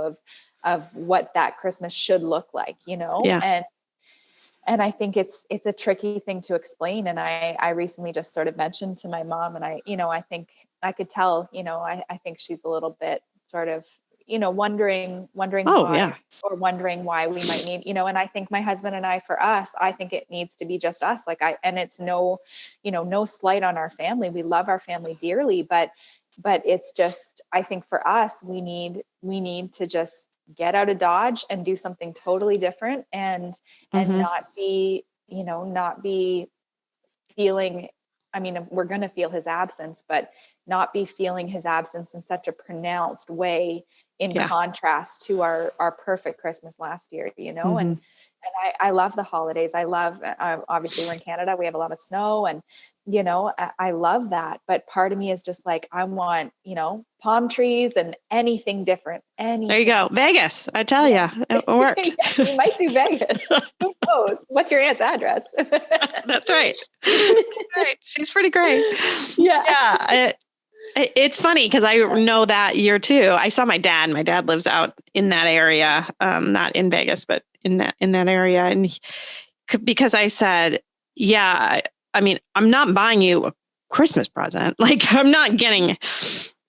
of what that Christmas should look like, Yeah. And I think it's a tricky thing to explain. And I recently just sort of mentioned to my mom, and I think I could tell, I think she's a little bit sort of, wondering why, or wondering why we might need, and I think my husband and I, for us, I think it needs to be just us. And it's no slight on our family. We love our family dearly, but it's just, I think for us, we need to just get out of Dodge and do something totally different, and not be feeling, I mean, we're going to feel his absence, but not be feeling his absence in such a pronounced way in contrast to our perfect Christmas last year, and I love the holidays. I love, obviously we're in Canada, we have a lot of snow, and, I love that. But part of me is just like, I want, palm trees and anything different. There you go. Vegas. I tell you, it worked. We might do Vegas. Who knows? What's your aunt's address? That's right. That's right. She's pretty great. Yeah. It's funny because I know that year too. I saw my dad. My dad lives out in that area, not in Vegas, but in that area. And because I said, yeah, I mean, I'm not buying you a Christmas present. Like, I'm not getting,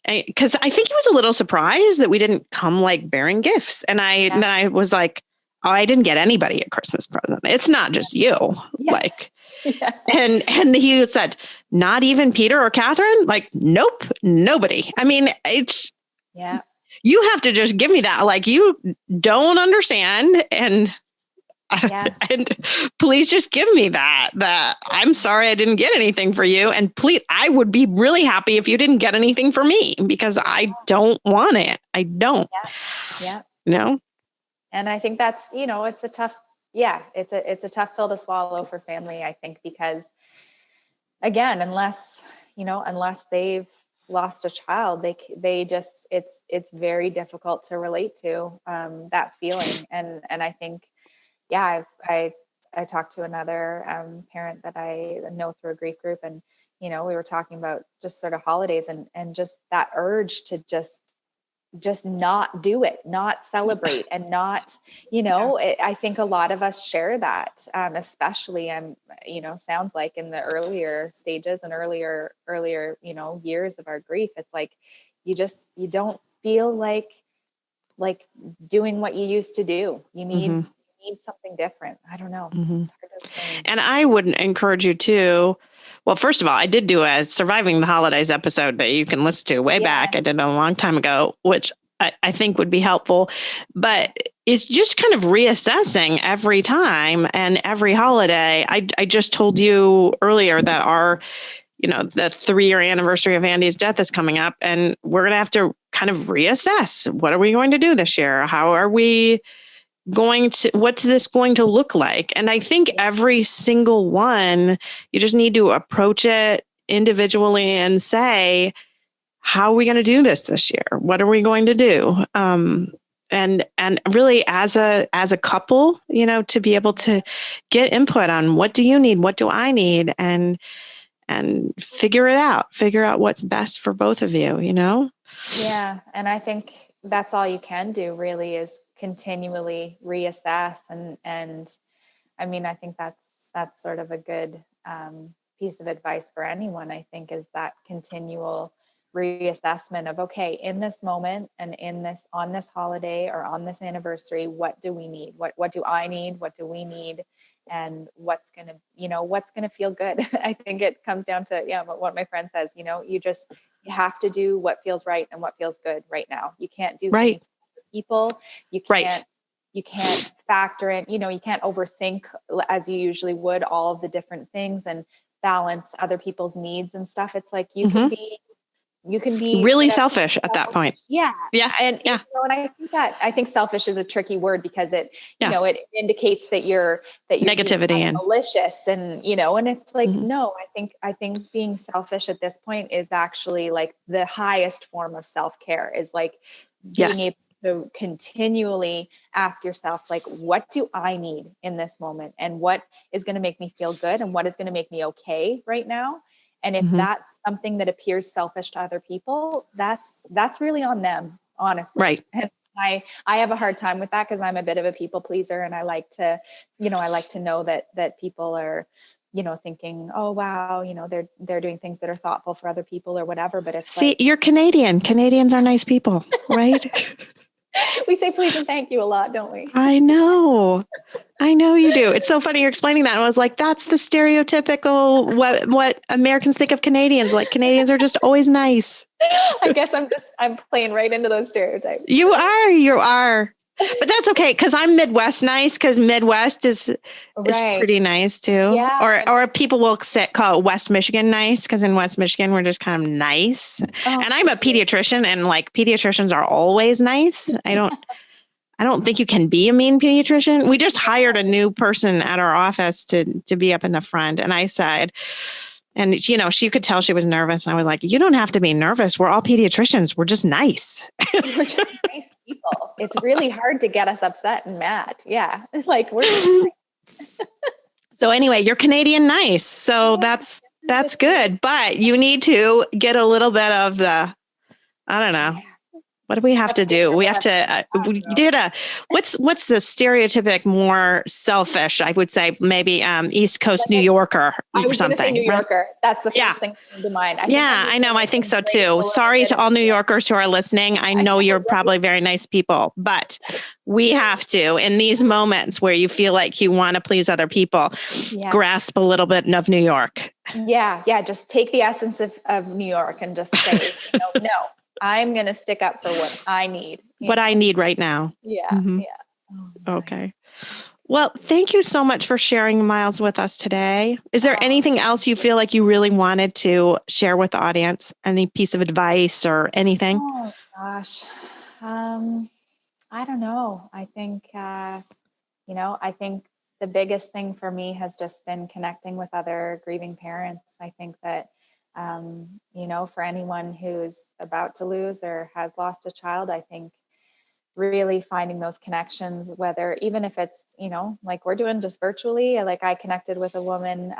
because I think he was a little surprised that we didn't come like bearing gifts. And then I was like, oh, I didn't get anybody a Christmas present. It's not just you. Yeah. Like, and he said, not even Peter or Catherine? Like, nope, nobody. I mean, it's, you have to just give me that. Like, you don't understand. And please just give me that I'm sorry I didn't get anything for you. And please, I would be really happy if you didn't get anything for me, because I don't want it. I don't, And I think that's, it's a tough, it's a tough pill to swallow for family, I think, because again, unless they've lost a child, they just, it's very difficult to relate to, that feeling. And I think, I talked to another parent that I know through a grief group, and, we were talking about just sort of holidays and just that urge to just not do it, not celebrate, and not, I think a lot of us share that, especially, sounds like in the earlier stages and earlier, years of our grief. It's like, you don't feel like doing what you used to do. You need something different. I don't know. It's hard to explain. And I would encourage you to, well, first of all, I did do a Surviving the Holidays episode that you can listen to way back. I did it a long time ago, which I think would be helpful. But it's just kind of reassessing every time and every holiday. I just told you earlier that our, the 3-year anniversary of Andy's death is coming up, and we're going to have to kind of reassess. What are we going to do this year? How are we what's this going to look like? And I think every single one, you just need to approach it individually and say, how are we going to do this year? What are we going to do? And really as a couple, to be able to get input on what do you need? What do I need? And figure out what's best for both of you, Yeah. And I think that's all you can do really, is continually reassess. And I mean, I think that's sort of a good piece of advice for anyone, I think, is that continual reassessment of, okay, in this moment and on this holiday or on this anniversary, what do we need? What do I need? What do we need? And what's going to feel good? I think it comes down to, what my friend says, you have to do what feels right and what feels good right now. You can't do things for people. You can't factor in, you can't overthink as you usually would all of the different things and balance other people's needs and stuff. It's like you can be really selfish at that point. Yeah. And I think selfish is a tricky word, because it, it indicates that you're negativity and malicious and, and it's like, no, I think being selfish at this point is actually like the highest form of self-care, is like being able to continually ask yourself, like, what do I need in this moment? And what is going to make me feel good? And what is going to make me okay right now? And if that's something that appears selfish to other people, that's really on them, honestly. Right. I have a hard time with that because I'm a bit of a people pleaser, and I like to know that people are, thinking, oh wow, they're doing things that are thoughtful for other people or whatever. But it's you're Canadian. Canadians are nice people, right? We say please and thank you a lot, don't we? I know you do. It's so funny you're explaining that. And I was like, that's the stereotypical what Americans think of Canadians. Like Canadians are just always nice. I guess I'm playing right into those stereotypes. You are. But that's okay, because I'm Midwest nice, because Midwest is pretty nice too. Yeah. Or people will call it West Michigan nice, because in West Michigan we're just kind of nice. Oh, and I'm a pediatrician, and like pediatricians are always nice. I don't think you can be a mean pediatrician. We just hired a new person at our office to be up in the front, and I said, and she could tell she was nervous, and I was like, you don't have to be nervous. We're all pediatricians. We're just nice. We're just nice people. It's really hard to get us upset and mad. Yeah. Like we're So anyway, you're Canadian nice. So that's good. But you need to get a little bit of the, I don't know. What do we have to do? We have to, what's the stereotypic more selfish, I would say, maybe East Coast New Yorker or something. Say New Yorker. Right? That's the first thing that comes to mind. I know. I think so too. Sorry to all New Yorkers who are listening. I know you're probably very nice people, but we have to, in these moments where you feel like you want to please other people, grasp a little bit of New York. Yeah. Yeah. Just take the essence of New York and just say, no. I'm going to stick up for what I need. What I need right now. Yeah. Mm-hmm. Yeah. Okay. Well, thank you so much for sharing, Miles, with us today. Is there anything else you feel like you really wanted to share with the audience? Any piece of advice or anything? Oh, gosh. I don't know. I think, I think the biggest thing for me has just been connecting with other grieving parents. I think that, for anyone who's about to lose or has lost a child, I think really finding those connections, whether even if it's, like we're doing just virtually, like I connected with a woman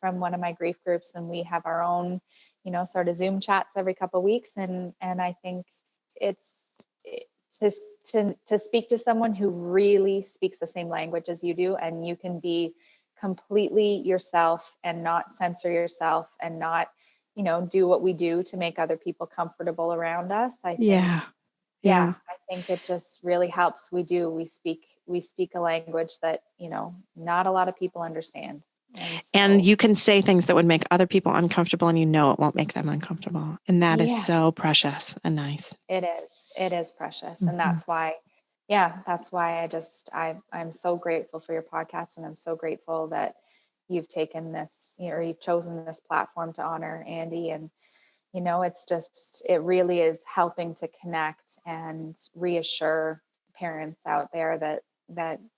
from one of my grief groups, and we have our own, sort of Zoom chats every couple of weeks. And I think to speak to someone who really speaks the same language as you do, and you can be completely yourself and not censor yourself and not, do what we do to make other people comfortable around us. I think, I think it just really helps. We speak a language that, not a lot of people understand. And you can say things that would make other people uncomfortable, and it won't make them uncomfortable. And that is so precious and nice. It is precious. Mm-hmm. And that's why I'm so grateful for your podcast, and I'm so grateful that you've taken this, or you've chosen this platform to honor Andy. And, it really is helping to connect and reassure parents out there that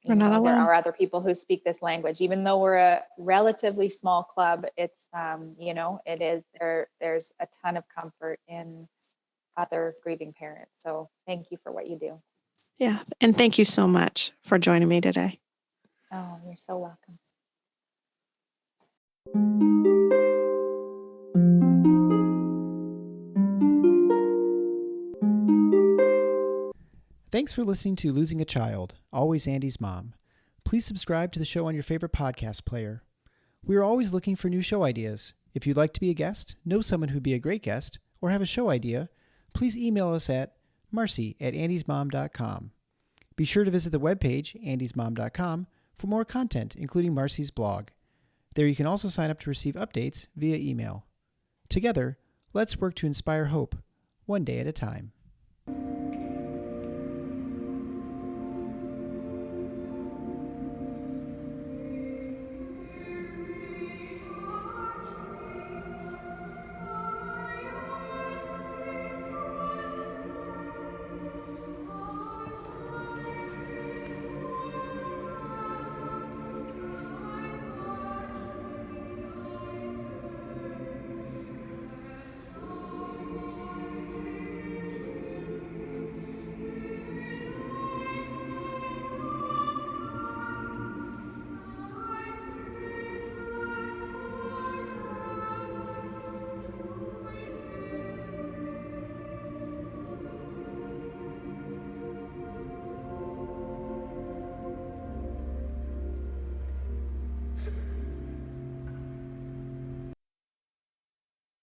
there are other people who speak this language. Even though we're a relatively small club, it's, there's a ton of comfort in other grieving parents. So thank you for what you do. Yeah. And thank you so much for joining me today. Oh, you're so welcome. Thanks for listening to Losing a Child, Always Andy's Mom. Please subscribe to the show on your favorite podcast player. We are always looking for new show ideas. If you'd like to be a guest, know someone who'd be a great guest, or have a show idea, please email us at marcy@andysmom.com. Be sure to visit the webpage, andysmom.com, for more content, including Marcy's blog. There you can also sign up to receive updates via email. Together, let's work to inspire hope, one day at a time.